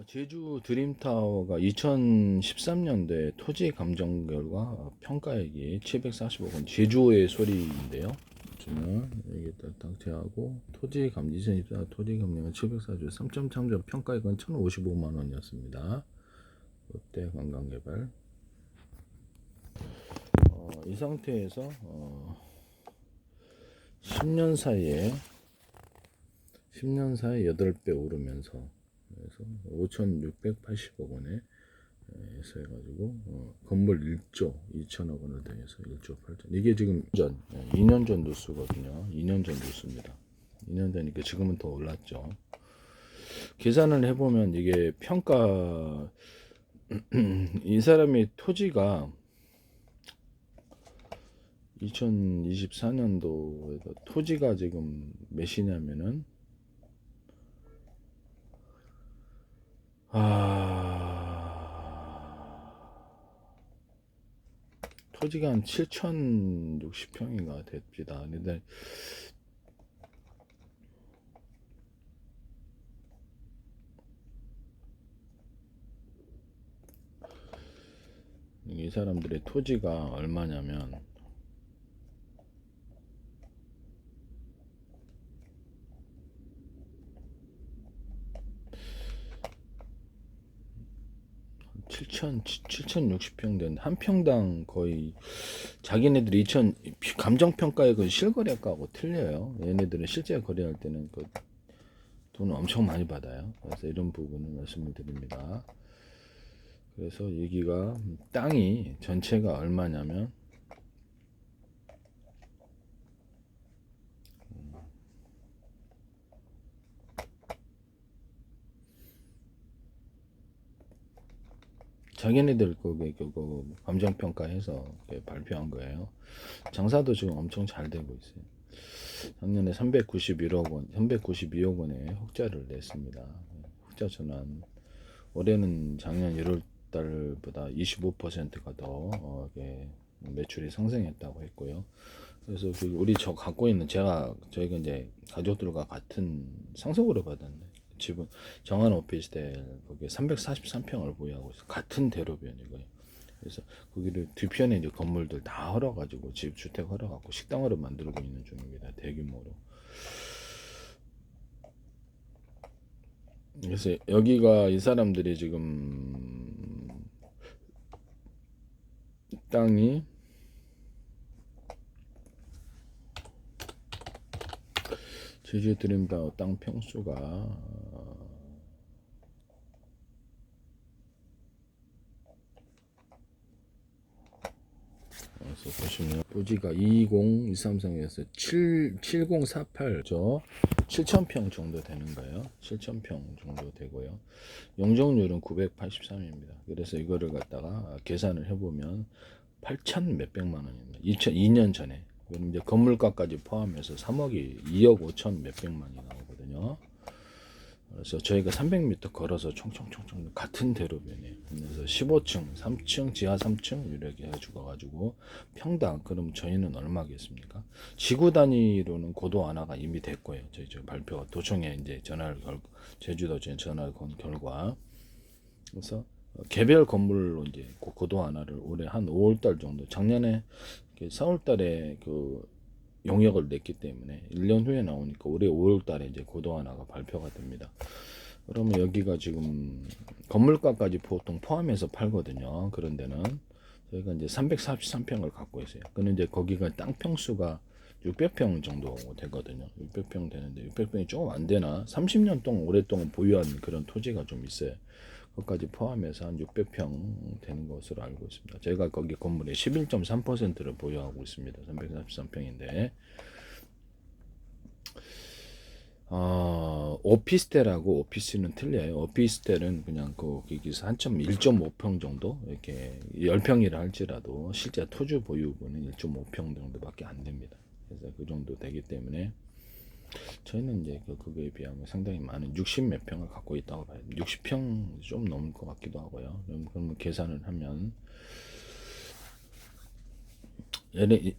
제주 드림타워가 2013년도에 토지 감정 결과 평가액이 740억 원, 제주의 소리인데요. 저는 여기 딱 제하고 토지 감정 2024 토지 감정은 740억, 3.3점 평가액은 1,055만 원이었습니다. 롯데 관광개발. 이 상태에서 10년 사이에 8배 오르면서 그래서 5,680억 원에 해서 해가지고 건물 1조 2천억 원을 더해서 1조 8천. 이게 지금 2년 전 뉴스거든요. 2년 전 뉴스입니다. 2년 전이니까 지금은 더 올랐죠. 계산을 해보면 이게 평가 이 사람이 토지가 2024년도에도 토지가 지금 몇이냐면은 토지가 한 7,060평인가 됩니다. 근데 이 사람들의 토지가 얼마냐면 칠천 7,060평 된 한 평당 거의 자기네들이 감정평가액은 실거래가하고 틀려요. 얘네들은 실제 거래할 때는 그 돈을 엄청 많이 받아요. 그래서 이런 부분을 말씀을 드립니다. 그래서 여기가 땅이 전체가 얼마냐면 자기네들 그 감정평가해서 발표한 거예요. 장사도 지금 엄청 잘 되고 있어요. 작년에 391억 원, 392억 원의 흑자를 냈습니다. 흑자 전환. 올해는 작년 1월 달보다 25%가 더 매출이 상승했다고 했고요. 그래서 우리 갖고 있는 저희가 이제 가족들과 같은 상속으로 받았네. 집은 정한 오피스텔 거기에 343평을 보유하고 있어. 같은 대로변이고요. 그래서 거기를 뒤편에 이제 건물들 다 헐어가지고 집 주택 헐어갖고 식당으로 만들고 있는 중입니다. 대규모로. 그래서 여기가 이 사람들이 지금 땅이 제주 드림타워 땅 평수가 그래서 보시면 부지가 20233에서 7048죠. 7,000평 정도 되는 거예요. 7,000평 정도 되고요. 용적률은 983입니다. 그래서 이거를 갖다가 계산을 해보면 8천 몇백만 원입니다. 2002년 전에. 그럼 이제 건물가까지 포함해서 3억이 2억 5천 몇백만이 나오거든요. 그래서 저희가 300m 걸어서 총총총총 같은 대로변이에요. 그래서 15층, 3층, 지하 3층 이렇게 해가지고 평당. 그럼 저희는 얼마겠습니까? 지구 단위로는 고도 완화가 이미 됐고요. 저희 발표 도청에 이제 제주도청에 전화를 건 결과. 그래서 개별 건물로 이제 고도 완화를 올해 한 5월달 정도, 작년에 4월달에 그 용역을 냈기 때문에 1년 후에 나오니까 올해 5월달에 이제 고도 완화가 발표가 됩니다. 그러면 여기가 지금 건물가까지 보통 포함해서 팔거든요. 그런 데는 저희가 이제 343평을 갖고 있어요. 근데 이제 거기가 땅 평수가 600평 정도 되거든요. 600평 되는데 600평이 조금 안 되나? 30년 동안 오랫동안 보유한 그런 토지가 좀 있어요. 그것까지 포함해서 한 600평 되는 것으로 알고 있습니다. 제가 거기 건물의 11.3%를 보유하고 있습니다. 333평인데 오피스텔하고 오피스는 틀려요. 오피스텔은 그냥 거기서 1.5평 정도 이렇게 10평이라 할지라도 실제 토지 보유분은 1.5평 정도밖에 안 됩니다. 그래서 그 정도 되기 때문에 저희는 이제 그거에 비하면 상당히 많은 60 몇 평을 갖고 있다고 봐요. 60평 좀 넘을 것 같기도 하고요. 그러면 계산을 하면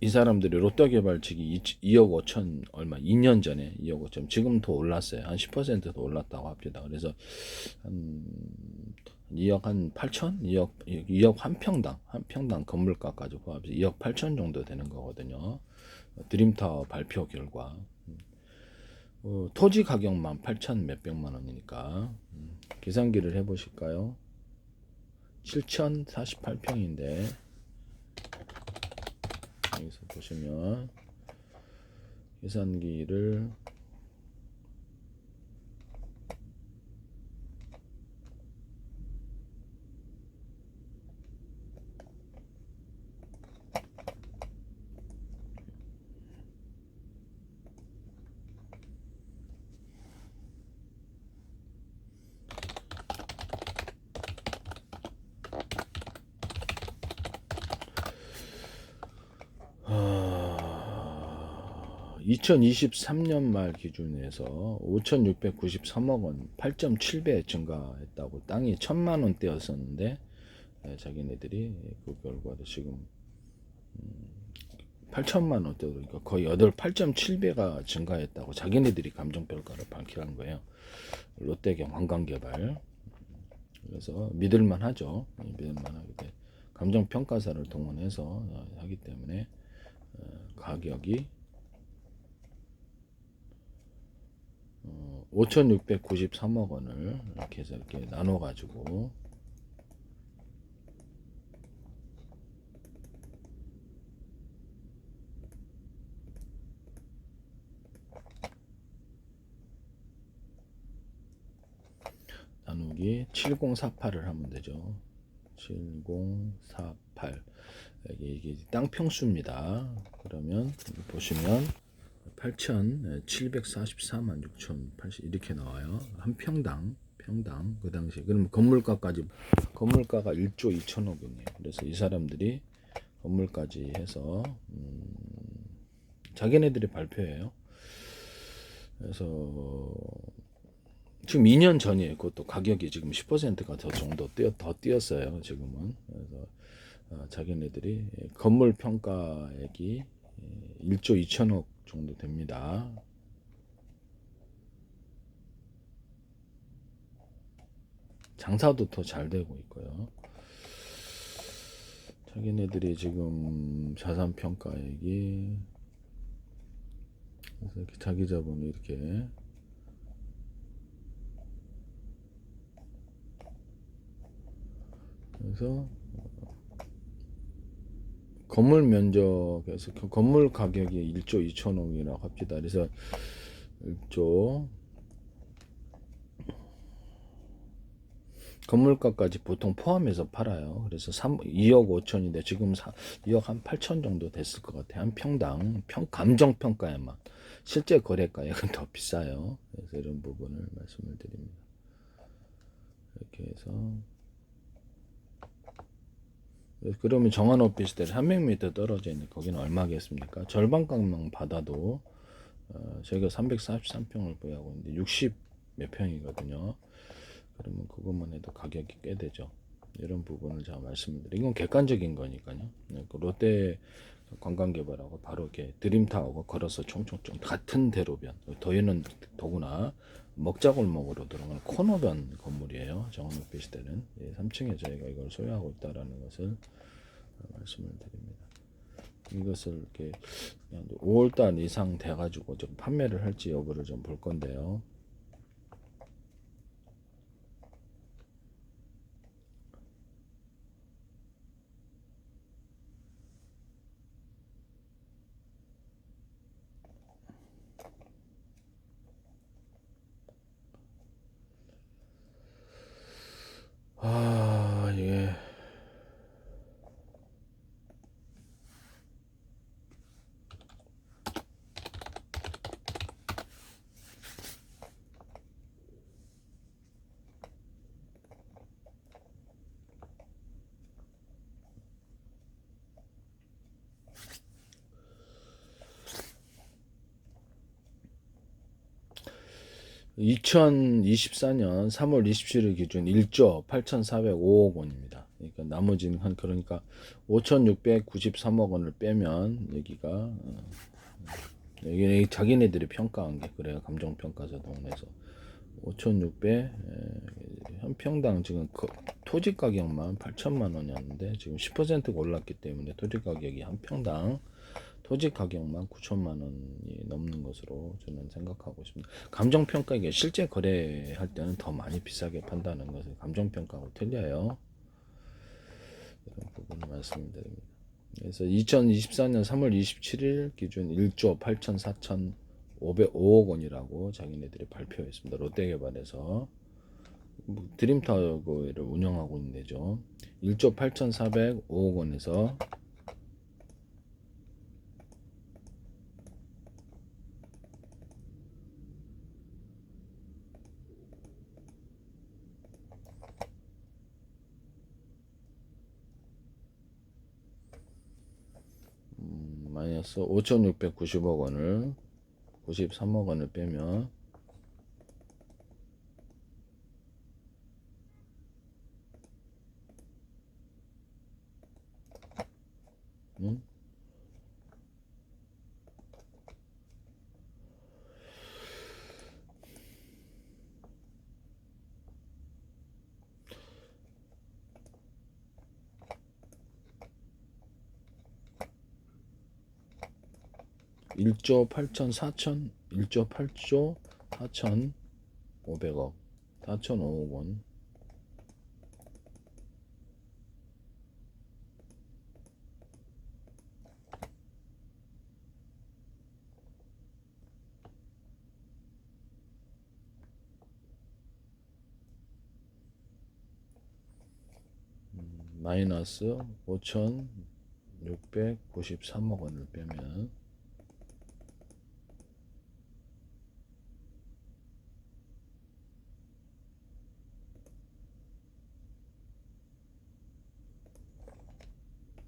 이 사람들이 롯데개발 측이 2억 5천 얼마 2년 전에 2억 5천, 지금 더 올랐어요. 한 10% 더 올랐다고 합니다. 그래서 한 2억 한 8천? 2억 한 평당 건물가까지 포함해서 2억 8천 정도 되는 거거든요. 드림타워 발표 결과. 토지 가격만 8천 몇백만 원이니까 계산기를 해보실까요? 7,048평인데 여기서 보시면 계산기를 아, 2023년 말 기준에서 5,693억 원, 8.7배 증가했다고. 땅이 1,000만 원대였었는데 자기네들이 그 결과도 지금 8천만 원대, 그러니까 거의 8.7배가 증가했다고 자기네들이 감정평가를 밝힌 거예요. 롯데경 관광개발. 그래서 믿을만하죠. 믿을만하게 돼. 감정평가사를 동원해서 하기 때문에 가격이 5,693억 원을 이렇게 해서 이렇게 나눠 가지고 나누기 7048을 하면 되죠. 7048. 이게 땅평수입니다. 그러면 여기 보시면 8,744만 6,080 이렇게 나와요. 한 평당 그 당시. 그럼 건물가가 1조 2천억이네요. 그래서 이 사람들이 건물까지 해서 자기네들이 발표해요. 그래서 지금 2년 전이에요. 그것도 가격이 지금 10%가 더 정도 더 뛰었어요. 지금은. 그래서 자기네들이 건물 평가액이 1조 2천억 정도 됩니다. 장사도 더 잘 되고 있고요. 자기네들이 지금 자산 평가액이 그래서 이렇게 자기 자본이 이렇게 그래서 건물 면적에서 건물 가격이 1조 2천억이라고 합시다. 그래서 1조 건물가까지 보통 포함해서 팔아요. 그래서 2억 5천인데 지금 2억 한 8천 정도 됐을 것 같아요. 한 평당 감정평가에만. 실제 거래가액은 더 비싸요. 그래서 이런 부분을 말씀을 드립니다. 이렇게 해서 그러면 정한 오피스텔 300m 떨어져 있는 거기는 얼마겠습니까? 절반값만 받아도 저희가 343평을 보유하고 있는데 60 몇 평이거든요. 그러면 그것만 해도 가격이 꽤 되죠. 이런 부분을 제가 말씀을 드린 건 객관적인 거니까요. 그 롯데 관광개발하고 바로 이렇게 드림타워가 걸어서 총총총 같은 대로변. 더위는 더구나 먹자골목으로 들어가는 코너변 건물이에요. 정원 오피스텔은 3층에 저희가 이걸 소유하고 있다라는 것을 말씀을 드립니다. 이것을 이렇게 5월달 이상 돼가지고 좀 판매를 할지 여부를 좀 볼 건데요. 예. (2024년 3월 27일) 기준 1조 8,405억 원입니다. 그러니까 나머지는 그러니까 5,693억 원을 빼면 여기가 여기 자기네들이 평가한 게 그래요. 감정평가서 동원해서 5,600 한 평당 지금 토지 가격만 8천만 원이었는데 지금 10%가 올랐기 때문에 토지 가격이 한 평당 토지 가격만 9천만 원이 넘는 것으로 저는 생각하고 있습니다. 감정평가 이게 실제 거래할 때는 더 많이 비싸게 판다는 것은 감정평가하고 틀려요. 이런 부분을 말씀드립니다. 그래서 2024년 3월 27일 기준 1조 8천 4천 505억 원이라고 자기네들이 발표했습니다. 롯데개발에서 드림타워를 운영하고 있는 데죠. 1조 8,405억 원에서 마이너스 5,690억 원을 93억 원을 빼면 음? 1조 8천 4천 1조 8조 4천 5백억 4,005억 원 마이너스 5,693억 원을 빼면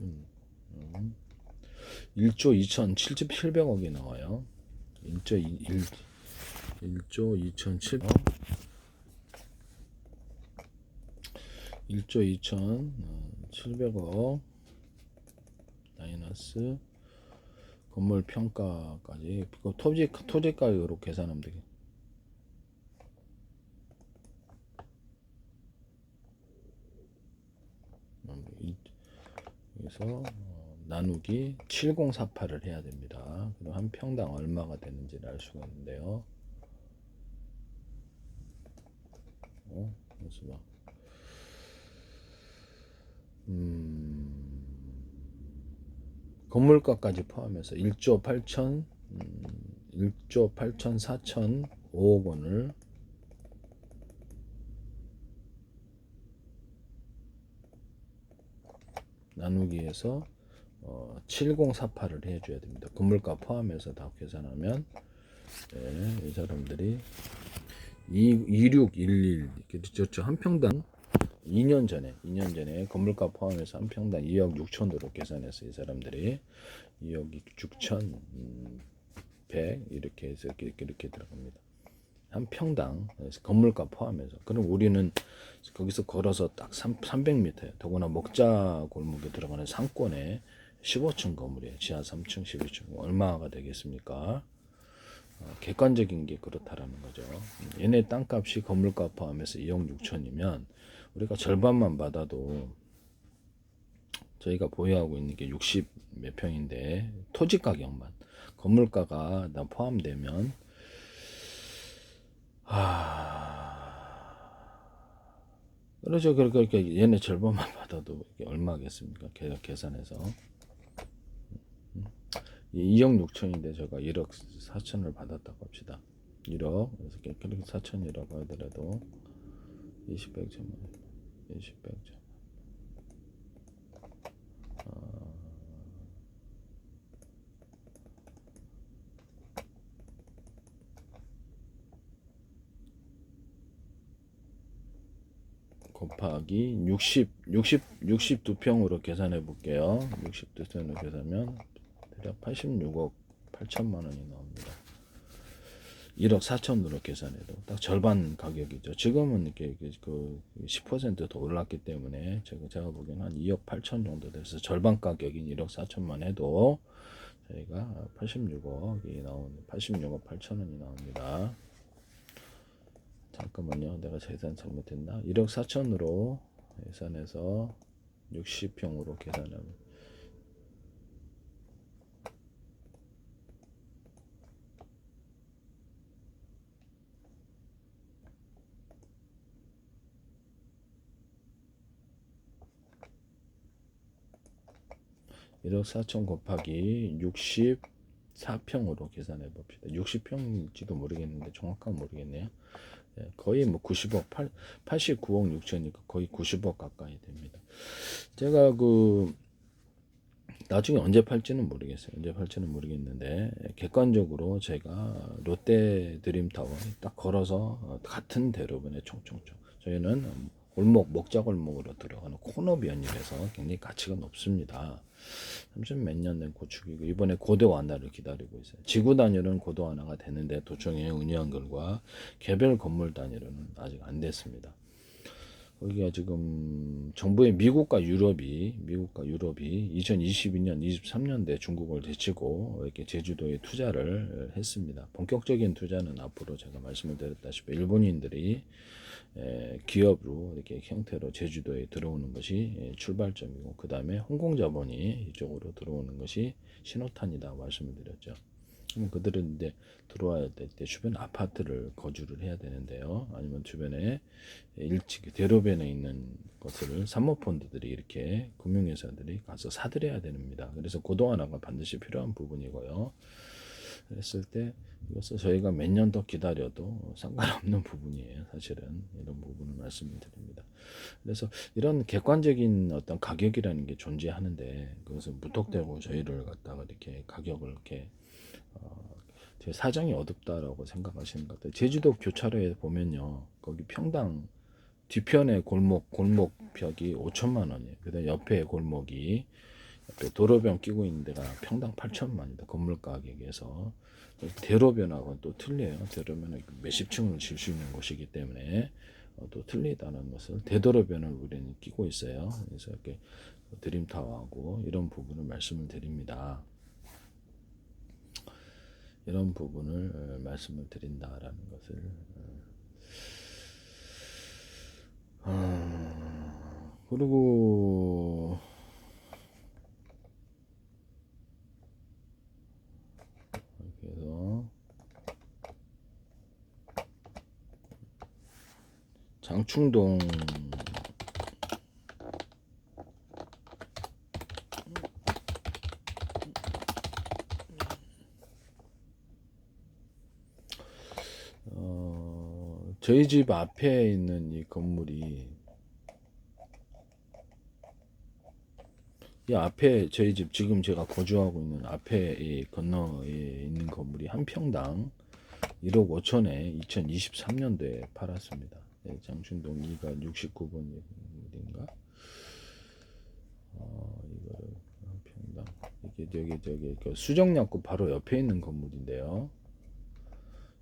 음, 1조 2,700억이 나와요. 1조 2,700억 1조 2,700억 마이너스 건물 평가까지 토지 가격으로 계산하면 되겠. 그래서 나누기 7048을 해야 됩니다. 그럼 한 평당 얼마가 되는지를 알 수가 있는데요. 그래서 막 건물가까지 포함해서 1조 8천 1조 8천 4천 5억 원을 나누기해서 7048을 해줘야 됩니다. 건물가 포함해서 다 계산하면 네, 이 사람들이 2611 이렇게 한 평당 2년 전에 건물가 포함해서 한 평당 2억 6천으로 계산해서 이 사람들이 2억 6천 100 이렇게 해서 이렇게 들어갑니다. 한 평당 건물가 포함해서. 그럼 우리는 거기서 걸어서 딱 300m예요. 더구나 목자 골목에 들어가는 상권에 15층 건물이에요. 지하 3층, 12층. 얼마가 되겠습니까? 객관적인 게 그렇다라는 거죠. 얘네 땅값이 건물가 포함해서 2억 6천이면 우리가 절반만 받아도 저희가 보유하고 있는 게 60 몇 평인데 토지 가격만 건물가가 다 포함되면 그렇죠. 그러니까 얘네 절반만 받아도 이게 얼마겠습니까? 계산해서 2억 6천인데 제가 1억 4천을 받았다고 합시다. 1억 그래서 그렇게 4천이라고 하더라도 20, 100점 20, 100점 곱하기 62평으로 계산해 볼게요. 62평으로 계산하면 대략 86억 8천만 원이 나옵니다. 1억 4천으로 계산해도 딱 절반 가격이죠. 지금은 이렇게 그 10%더 올랐기 때문에 제가 보기에는 한 2억 8천 정도 돼서 절반 가격인 1억 4천만 해도 저희가 86억 8천 원이 나옵니다. 잠깐만요. 내가 계산 잘못했나? 1억 4천으로 계산해서 60평으로 계산하면 1억 4천 곱하기 64평으로 계산해 봅시다. 60평인지도 모르겠는데 정확하게 모르겠네요. 거의 뭐 90억, 89억 6천이니까 거의 90억 가까이 됩니다. 제가 나중에 언제 팔지는 모르겠어요. 언제 팔지는 모르겠는데 객관적으로 제가 롯데 드림타워 딱 걸어서 같은 대로변에 총총총 저희는 먹자 골목으로 들어가는 코너 변입에서 굉장히 가치가 높습니다. 30 몇 년 된 고축이고 이번에 고도 완화를 기다리고 있어요. 지구 단위로는 고도 완화가 되는데 도청에 의논한 결과 개별 건물 단위로는 아직 안 됐습니다. 거기가 지금 정부의 미국과 유럽이 2022년, 23년대 중국을 제치고 이렇게 제주도에 투자를 했습니다. 본격적인 투자는 앞으로 제가 말씀을 드렸다시피 일본인들이 기업으로 이렇게 형태로 제주도에 들어오는 것이 출발점이고 그 다음에 홍콩 자본이 이쪽으로 들어오는 것이 신호탄이다 말씀을 드렸죠. 그럼 그들은 이제 들어와야 될 때 주변 아파트를 거주를 해야 되는데요. 아니면 주변에 일찍 대로변에 있는 것을 사모펀드들이 이렇게 금융회사들이 가서 사들여야 됩니다. 그래서 고도 완화가 반드시 필요한 부분이고요. 그랬을 때 이것을 저희가 몇 년 더 기다려도 상관없는 부분이에요. 사실은 이런 부분을 말씀을 드립니다. 그래서 이런 객관적인 어떤 가격이라는 게 존재하는데 그것을 무턱대고 저희를 갖다가 이렇게 가격을 이렇게 제 사정이 어둡다라고 생각하시는 것 같아요. 제주도 교차로에 보면요, 거기 평당 뒤편에 골목벽이 5천만 원이에요. 그다음 옆에 골목이 옆에 도로변 끼고 있는 데가 평당 8천만 원이다. 건물 가격에서 대로변하고는 또 틀려요. 대로변은 몇십 층을 질 수 있는 곳이기 때문에 또 틀리다는 것을 대도로변을 우리는 끼고 있어요. 그래서 이렇게 드림타워하고 이런 부분을 말씀을 드립니다. 이런 부분을 말씀을 드린다라는 것을 그리고 이렇게 해서 장충동 저희 집 앞에 있는 이 건물이 이 앞에 저희 집 지금 제가 거주하고 있는 앞에 이 건너에 있는 건물이 한 평당 1억 5천에 2023년도에 팔았습니다. 장충동 2가 69번인가? 이거를 한 평당 이게 저기 그 수정약국 바로 옆에 있는 건물인데요.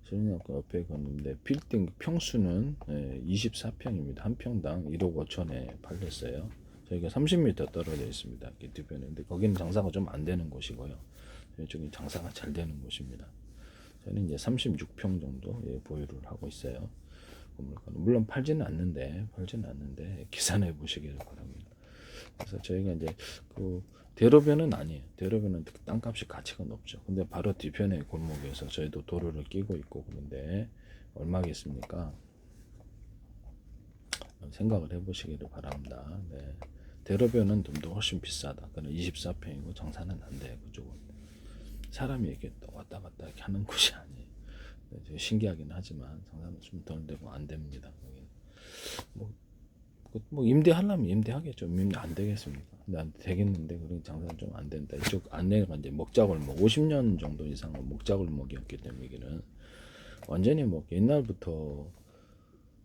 수정약국 옆에 건물인데 빌딩 평수는 24평입니다. 한 평당 1억 5천에 팔렸어요. 저희가 30m 떨어져 있습니다. 뒤편에. 근데 거기는 장사가 좀 안 되는 곳이고요. 이쪽이 장사가 잘 되는 곳입니다. 저는 이제 36평 정도 보유를 하고 있어요. 물론 팔지는 않는데 계산해 보시기를 바랍니다. 그래서 저희가 이제 대로변은 아니에요. 대로변은 땅값이 가치가 높죠. 근데 바로 뒤편에 골목에서 저희도 도로를 끼고 있고 그런데 얼마겠습니까? 생각을 해보시기를 바랍니다. 네. 대로변은 좀 더 훨씬 비싸다. 그는 24평이고 장사는 안 돼. 그쪽은 사람이 이렇게 왔다 갔다 이렇게 하는 곳이 아니에요. 네, 신기하긴 하지만 장사는 좀 덜 되고 안 됩니다. 뭐 임대하려면 임대하겠죠. 임대 안 되겠습니까? 근데 안 되겠는데 그런 장사는 좀 안 된다. 이쪽 안내가 이제 먹자골목 50년 정도 이상은 먹자골목이었기 때문에 여기는 완전히 뭐 옛날부터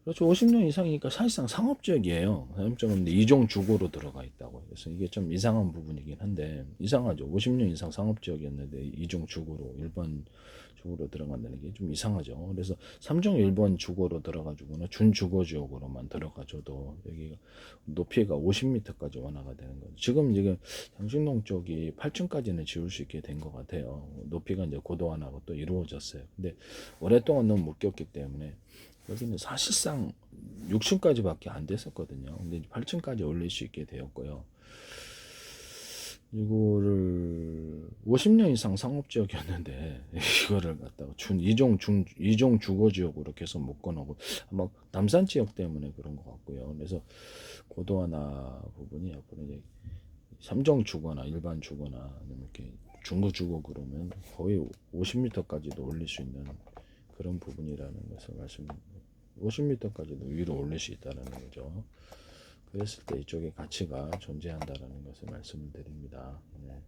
그렇죠. 50년 이상이니까 사실상 상업지역이에요. 상업지역인데 이종 주거로 들어가 있다고. 그래서 이게 좀 이상한 부분이긴 한데 이상하죠. 50년 이상 상업지역이었는데 이종 주거로 일반 주거로 들어간다는 게 좀 이상하죠. 그래서 3종 일반 주거로 들어가지고는 준주거 지역으로만 들어가줘도 여기가 높이가 50m까지 완화가 되는 거죠. 지금 장신동 쪽이 8층까지는 지을 수 있게 된 것 같아요. 높이가 이제 고도 완화가 또 이루어졌어요. 근데 오랫동안 너무 묶였기 때문에 여기는 사실상 6층까지밖에 안 됐었거든요. 근데 8층까지 올릴 수 있게 되었고요. 이거를 50년 이상 상업지역이었는데 이거를 갖다가 이종 주거지역으로 계속 묶어놓고 아마 남산 지역 때문에 그런 것 같고요. 그래서 고도화나 부분이 앞으로 이제 3종 주거나 일반 주거나 아니면 이렇게 중고 주거 그러면 거의 50m까지도 올릴 수 있는 그런 부분이라는 것을 50m까지도 위로 올릴 수 있다는 거죠. 그랬을 때 이쪽에 가치가 존재한다라는 것을 말씀을 드립니다. 네.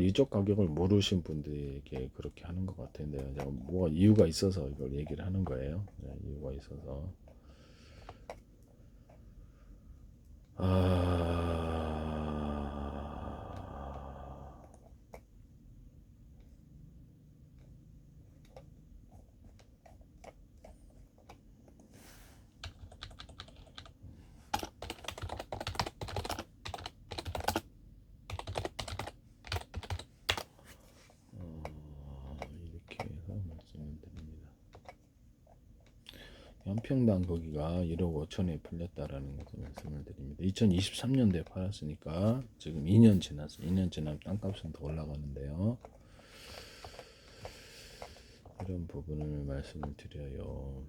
이쪽 가격을 모르신 분들에게 그렇게 하는 것 같은데요. 제가 뭐가 이유가 있어서 이걸 얘기를 하는 거예요. 네, 이유가 있어서. 이렇게 해서 말씀을 드립니다. 연평당 거기가 1억 5천에 팔렸다라는 것을 말씀을 드립니다. 2023년도에 팔았으니까 지금 2년 지났어요. 2년 지나면 땅값은 더 올라가는데요. 이런 부분을 말씀을 드려요.